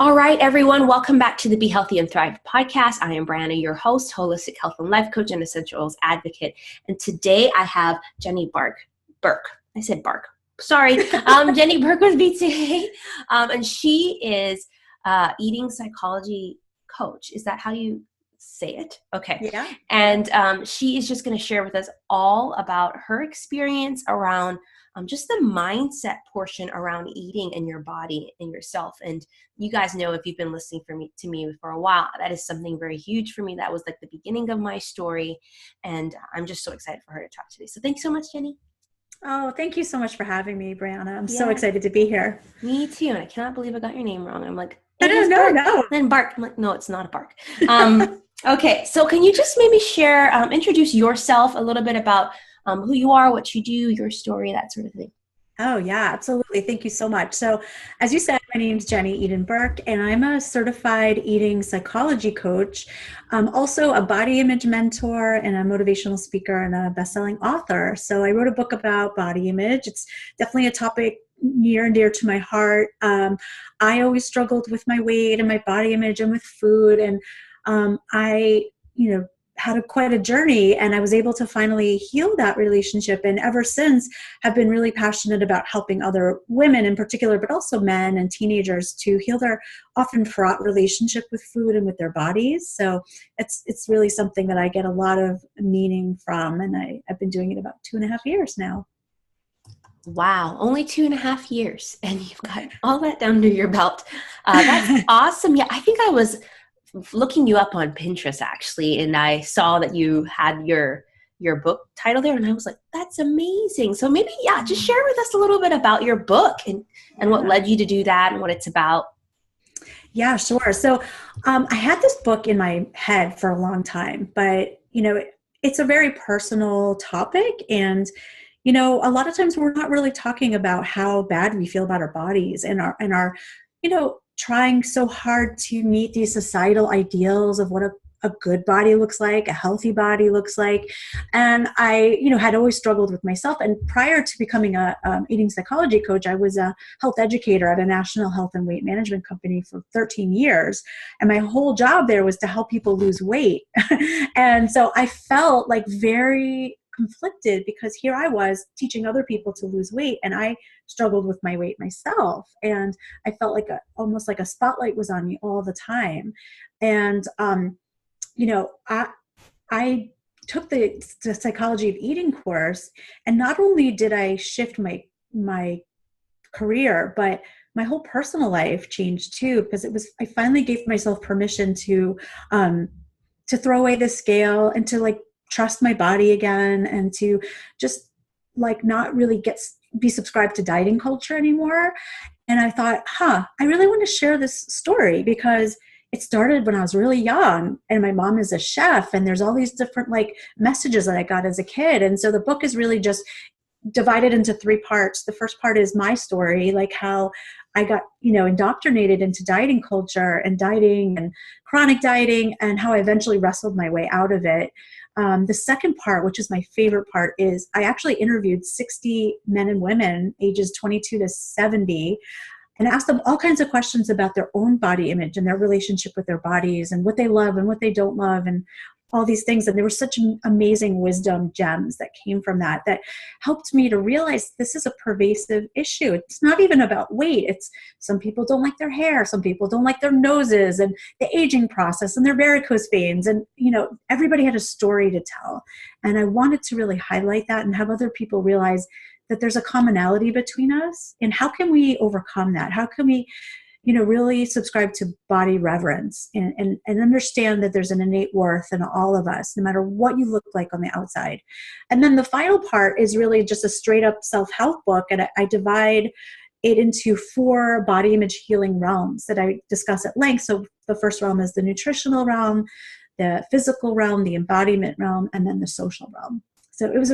All right, everyone, welcome back to the Be Healthy and Thrive podcast. I am Brianna, your host, holistic health and life coach, and essential oils advocate. And today I have Jenny Burke. I said Bark. Sorry. Jenny Burke with me today. And she is eating psychology coach. Is that how you say it? Okay. Yeah. And she is just going to share with us all about her experience around just the mindset portion around eating and your body and yourself. And you guys know, if you've been listening to me for a while, that is something very huge for me. That was like the beginning of my story. And I'm just so excited for her to talk today. So thanks so much, Jenny. Oh, thank you so much for having me, Brianna. I'm so excited to be here. Me too. And I cannot believe I got your name wrong. I'm like, no. Then Bark. I'm like, no, it's not a Bark. Okay. So can you just maybe share, introduce yourself a little bit about who you are, what you do, your story, that sort of thing. Oh, yeah, absolutely. Thank you so much. So as you said, my name's Jenny Eden Burke, and I'm a certified eating psychology coach, also a body image mentor and a motivational speaker and a best-selling author. So I wrote a book about body image. It's definitely a topic near and dear to my heart. I always struggled with my weight and my body image and with food. And I had quite a journey, and I was able to finally heal that relationship. And ever since, have been really passionate about helping other women in particular, but also men and teenagers, to heal their often fraught relationship with food and with their bodies. So it's really something that I get a lot of meaning from, and I've been doing it about 2.5 years now. Wow, only 2.5 years, and you've got all that under your belt. That's awesome. Yeah, I think I was looking you up on Pinterest actually, and I saw that you had your book title there, and I was like, that's amazing. So maybe, just share with us a little bit about your book and what led you to do that and what it's about. Yeah, sure. So I had this book in my head for a long time, but it's a very personal topic, and a lot of times we're not really talking about how bad we feel about our bodies and our trying so hard to meet these societal ideals of what a good body looks like, a healthy body looks like. And I, had always struggled with myself. And prior to becoming a eating psychology coach, I was a health educator at a national health and weight management company for 13 years. And my whole job there was to help people lose weight. And so I felt like very conflicted, because here I was teaching other people to lose weight, and I struggled with my weight myself, and I felt like almost like a spotlight was on me all the time. And I took the psychology of eating course, and not only did I shift my career, but my whole personal life changed too, because I finally gave myself permission to throw away the scale and to trust my body again, and to just not really be subscribed to dieting culture anymore. And I thought, I really want to share this story, because it started when I was really young, and my mom is a chef, and there's all these different messages that I got as a kid. And so the book is really just divided into 3 parts. The first part is my story, how I got, indoctrinated into dieting culture and dieting and chronic dieting, and how I eventually wrestled my way out of it. The second part, which is my favorite part, is I actually interviewed 60 men and women ages 22 to 70 and asked them all kinds of questions about their own body image and their relationship with their bodies and what they love and what they don't love and all these things. And there were such amazing wisdom gems that came from that helped me to realize this is a pervasive issue. It's not even about weight. It's some people don't like their hair. Some people don't like their noses and the aging process and their varicose veins. And, everybody had a story to tell. And I wanted to really highlight that and have other people realize that there's a commonality between us. And how can we overcome that? How can we really subscribe to body reverence and understand that there's an innate worth in all of us, no matter what you look like on the outside. And then the final part is really just a straight up self-help book. And I divide it into 4 body image healing realms that I discuss at length. So the first realm is the nutritional realm, the physical realm, the embodiment realm, and then the social realm. So it was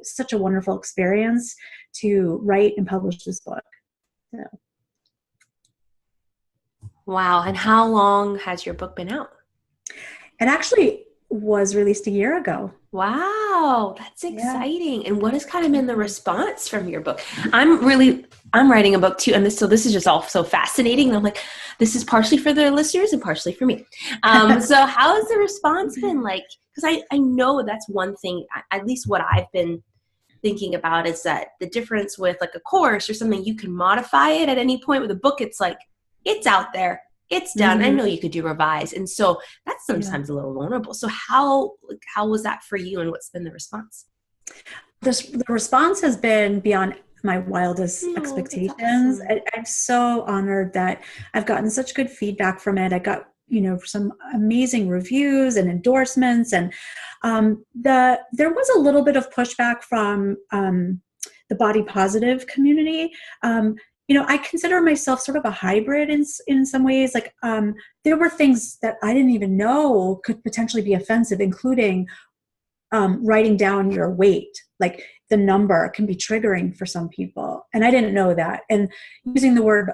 such a wonderful experience to write and publish this book. So. Wow. And how long has your book been out? It actually was released a year ago. Wow. That's exciting. Yeah. And what has kind of been the response from your book? I'm writing a book too. And this is just all so fascinating. I'm like, this is partially for the listeners and partially for me. So how has the response been like? Because I know that's one thing, at least what I've been thinking about is that the difference with like a course or something, you can modify it at any point. With a book, it's like, it's out there, it's done. I know you could do revise. And so that's sometimes a little vulnerable. So how was that for you, and what's been the response? The response has been beyond my wildest expectations. Awesome. I'm so honored that I've gotten such good feedback from it. I got, some amazing reviews and endorsements, and there was a little bit of pushback from the body positive community. I consider myself sort of a hybrid in some ways. Like there were things that I didn't even know could potentially be offensive, including writing down your weight. Like the number can be triggering for some people, and I didn't know that. And using the word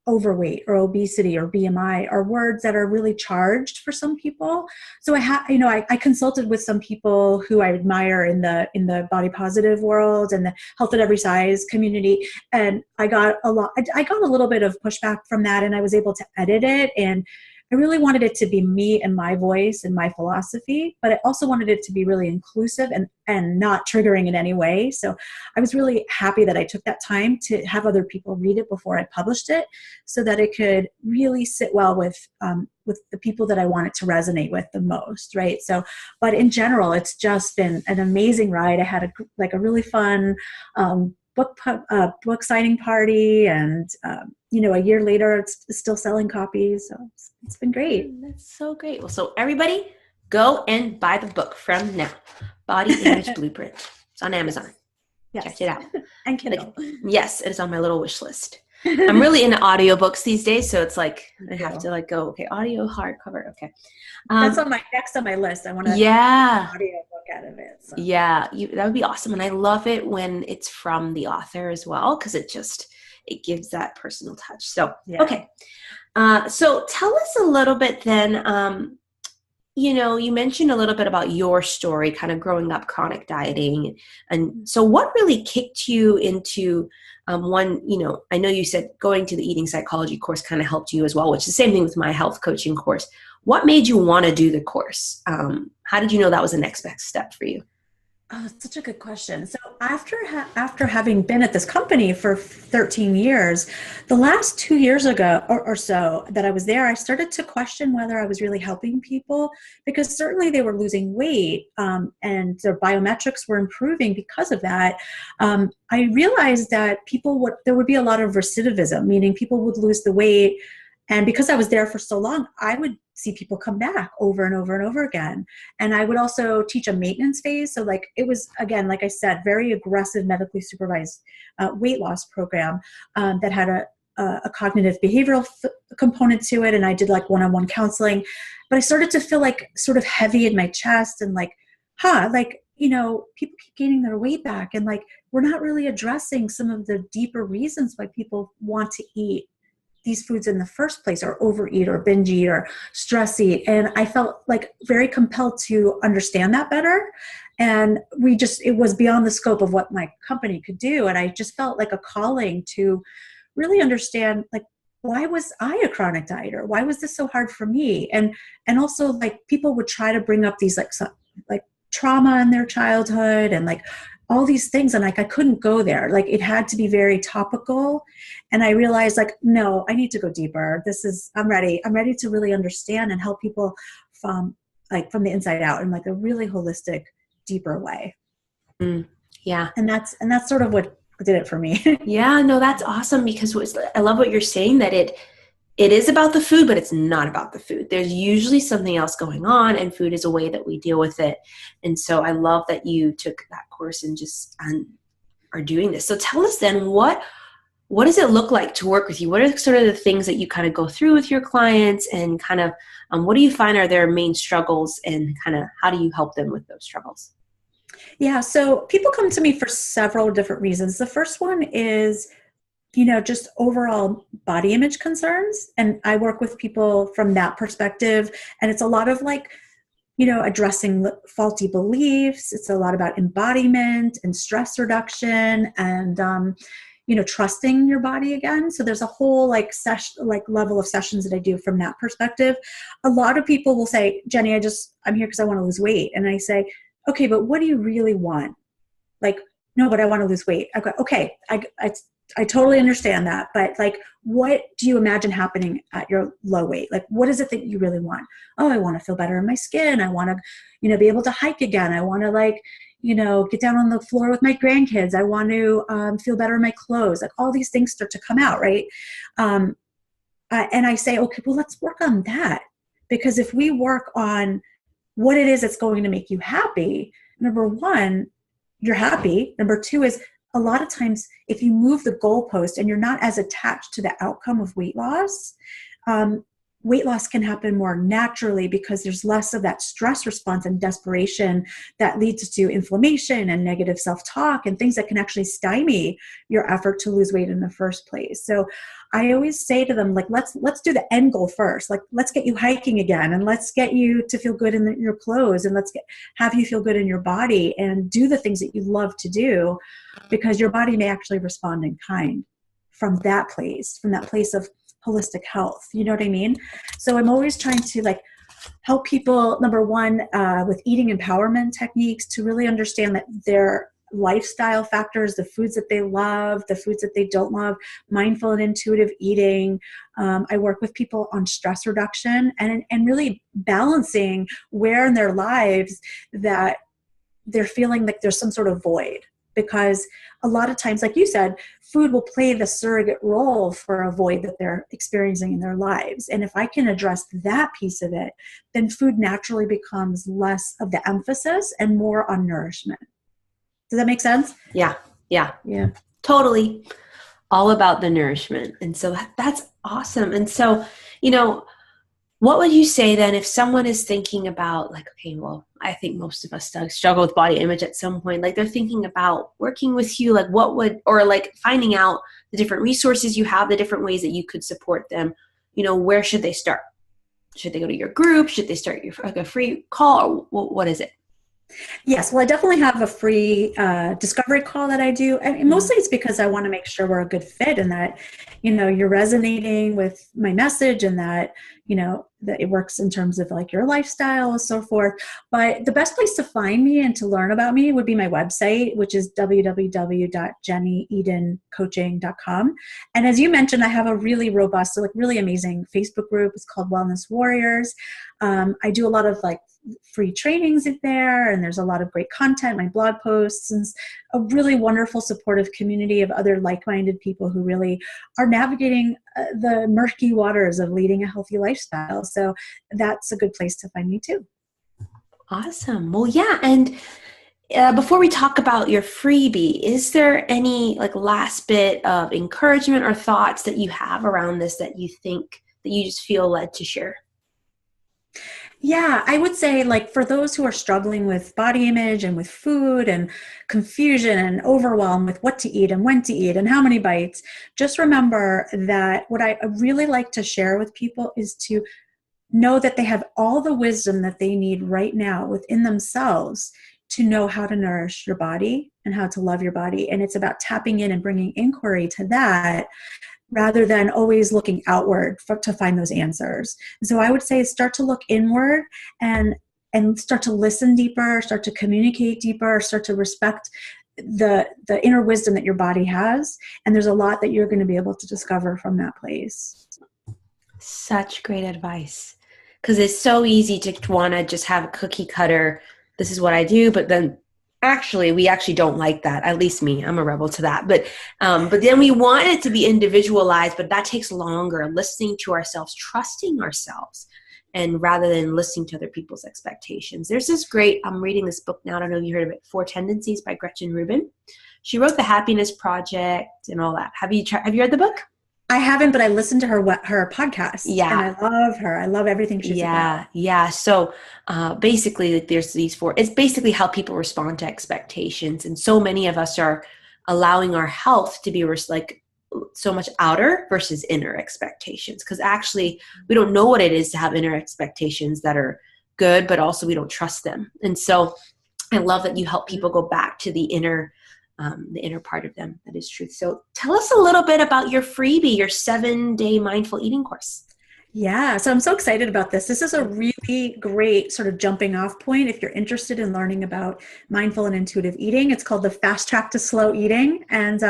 overweight or obesity or BMI are words that are really charged for some people. So I consulted with some people who I admire in the body positive world and the health at every size community, and I got a little bit of pushback from that, and I was able to edit it, and I really wanted it to be me and my voice and my philosophy, but I also wanted it to be really inclusive and not triggering in any way. So I was really happy that I took that time to have other people read it before I published it, so that it could really sit well with the people that I want it to resonate with the most, right? So, but in general, it's just been an amazing ride. I had a really fun book signing party, and a year later it's still selling copies, so it's been great. That's so great. Well, so everybody go and buy the book from now. Body Image Blueprint. It's on Amazon. Yes. Check it out. And Kindle. Yes, it's on my little wish list. I'm really into audiobooks these days, so it's like I have to like go, okay, audio, hardcover, okay. That's next on my list. I want to audiobook out of it. So. Yeah, that would be awesome. And I love it when it's from the author as well, because it gives that personal touch. So, okay. So tell us a little bit then, you mentioned a little bit about your story, kind of growing up chronic dieting. And so what really kicked you into I know you said going to the eating psychology course kind of helped you as well, which is the same thing with my health coaching course. What made you want to do the course? How did you know that was the next best step for you? Oh, that's such a good question. So after having been at this company for 13 years, the last 2 years ago or so that I was there, I started to question whether I was really helping people, because certainly they were losing weight and their biometrics were improving because of that. I realized that there would be a lot of recidivism, meaning people would lose the weight. And because I was there for so long, I would see people come back over and over and over again. And I would also teach a maintenance phase. So it was, again, like I said, very aggressive medically supervised weight loss program that had a cognitive behavioral component to it. And I did one-on-one counseling, but I started to feel sort of heavy in my chest and people keep gaining their weight back. And we're not really addressing some of the deeper reasons why people want to eat these foods in the first place, or overeat or binge eat or stress eat. And I felt very compelled to understand that better. And it was beyond the scope of what my company could do. And I just felt like a calling to really understand, why was I a chronic dieter? Why was this so hard for me? And also people would try to bring up these trauma in their childhood and all these things. And I couldn't go there. It had to be very topical. And I realized no, I need to go deeper. I'm ready. I'm ready to really understand and help people from the inside out in a really holistic, deeper way. Yeah. And that's sort of what did it for me. Yeah, no, that's awesome, because I love what you're saying, that it is about the food, but it's not about the food. There's usually something else going on, and food is a way that we deal with it. And so I love that you took that course and just are doing this. So tell us then, what does it look like to work with you? What are sort of the things that you kind of go through with your clients, and kind of what do you find are their main struggles, and kind of how do you help them with those struggles? Yeah, so people come to me for several different reasons. The first one is just overall body image concerns. And I work with people from that perspective. And it's a lot of addressing faulty beliefs. It's a lot about embodiment and stress reduction and, trusting your body again. So there's a whole like session, like level of sessions that I do from that perspective. A lot of people will say, Jenny, I'm here because I want to lose weight. And I say, okay, but what do you really want? Like, no, but I want to lose weight. I go, okay, I totally understand that. But like, what do you imagine happening at your low weight? Like, what is it that you really want? Oh, I want to feel better in my skin. I want to, be able to hike again. I want to like, get down on the floor with my grandkids. I want to feel better in my clothes. Like all these things start to come out, right? And I say, okay, well, let's work on that. Because if we work on what it is that's going to make you happy, number one, you're happy. Number two is a lot of times if you move the goalpost and you're not as attached to the outcome of weight loss can happen more naturally because there's less of that stress response and desperation that leads to inflammation and negative self-talk and things that can actually stymie your effort to lose weight in the first place. So I always say to them, like, let's do the end goal first. Like, let's get you hiking again, and let's get you to feel good in your clothes, and have you feel good in your body, and do the things that you love to do, because your body may actually respond in kind from that place of holistic health. You know what I mean? So I'm always trying to like help people, number one, with eating empowerment techniques, to really understand that their lifestyle factors, the foods that they love, the foods that they don't love, mindful and intuitive eating. I work with people on stress reduction and really balancing where in their lives that they're feeling like there's some sort of void. Because a lot of times, like you said, food will play the surrogate role for a void that they're experiencing in their lives. And if I can address that piece of it, then food naturally becomes less of the emphasis and more on nourishment. Does that make sense? Yeah. Totally. All about the nourishment. And so that's awesome. And so, what would you say then if someone is thinking about like, okay, well, I think most of us struggle with body image at some point, like they're thinking about working with you, like or like finding out the different resources you have, the different ways that you could support them, where should they start? Should they go to your group? Should they start a free call? Or what is it? Yes, well, I definitely have a free discovery call that I do. I mean, mostly it's because I want to make sure we're a good fit and that, you're resonating with my message and that, that it works in terms of like your lifestyle and so forth. But the best place to find me and to learn about me would be my website, which is www.jennyedencoaching.com. And as you mentioned, I have a really robust, really amazing Facebook group. It's called Wellness Warriors. I do a lot of like free trainings in there, and there's a lot of great content, my blog posts, and a really wonderful supportive community of other like-minded people who really are navigating the murky waters of leading a healthy lifestyle. So that's a good place to find me too. Awesome. Well, yeah. And before we talk about your freebie, is there any like last bit of encouragement or thoughts that you have around this that you think that you just feel led to share? Yeah, I would say like for those who are struggling with body image and with food and confusion and overwhelm with what to eat and when to eat and how many bites, just remember that what I really like to share with people is to know that they have all the wisdom that they need right now within themselves to know how to nourish your body and how to love your body. And it's about tapping in and bringing inquiry to that, rather than always looking outward to find those answers. And so I would say start to look inward and start to listen deeper, start to communicate deeper, start to respect the inner wisdom that your body has. And there's a lot that you're going to be able to discover from that place. Such great advice. Because it's so easy to want to just have a cookie cutter, this is what I do, but then we actually don't like that. At least me, I'm a rebel to that. But then we want it to be individualized, but that takes longer. Listening to ourselves, trusting ourselves, and rather than listening to other people's expectations. There's this great, I'm reading this book now. I don't know if you heard of it, 4 Tendencies by Gretchen Rubin. She wrote The Happiness Project and all that. Have you read the book? I haven't, but I listened to her podcast. Yeah. And I love her. I love everything she's about. Yeah. So basically, there's these 4. It's basically how people respond to expectations. And so many of us are allowing our health to be like so much outer versus inner expectations. Because actually, we don't know what it is to have inner expectations that are good, but also we don't trust them. And so I love that you help people go back to the inner the inner part of them that is truth. So tell us a little bit about your freebie, your 7-day mindful eating course. Yeah, so I'm so excited about this. This is a really great sort of jumping off point if you're interested in learning about mindful and intuitive eating. It's called the Fast Track to Slow Eating, and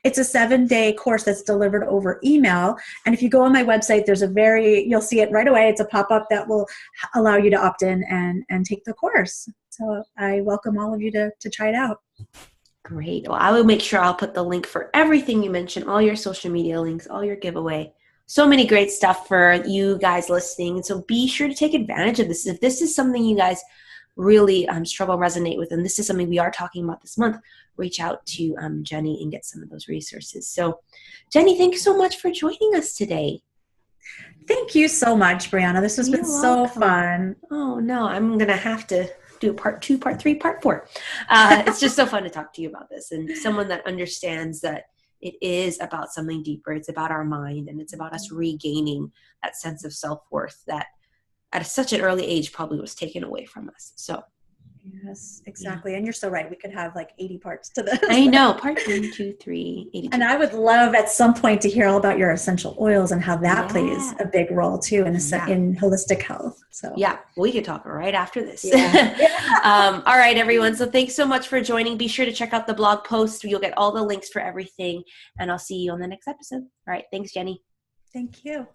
it's a 7-day course that's delivered over email. And if you go on my website, you'll see it right away. It's a pop-up that will allow you to opt in and take the course. So I welcome all of you to try it out. Great. Well, I will make sure I'll put the link for everything you mentioned, all your social media links, all your giveaway. So many great stuff for you guys listening. So be sure to take advantage of this. If this is something you guys really struggle, resonate with, and this is something we are talking about this month, reach out to Jenny and get some of those resources. So Jenny, thank you so much for joining us today. Thank you so much, Brianna. This has been so fun. Oh, no, I'm going to have to do part 2, part 3, part 4. It's just so fun to talk to you about this, and someone that understands that it is about something deeper. It's about our mind, and it's about us regaining that sense of self-worth that at such an early age probably was taken away from us. So yes, exactly. Yeah. And you're so right. We could have like 80 parts to this. I know. Part 1, 2, 3, 82. And I would love at some point to hear all about your essential oils and how that plays a big role too in holistic health. So yeah, we could talk right after this. Yeah. All right, everyone. So thanks so much for joining. Be sure to check out the blog post. You'll get all the links for everything, and I'll see you on the next episode. All right. Thanks, Jenny. Thank you.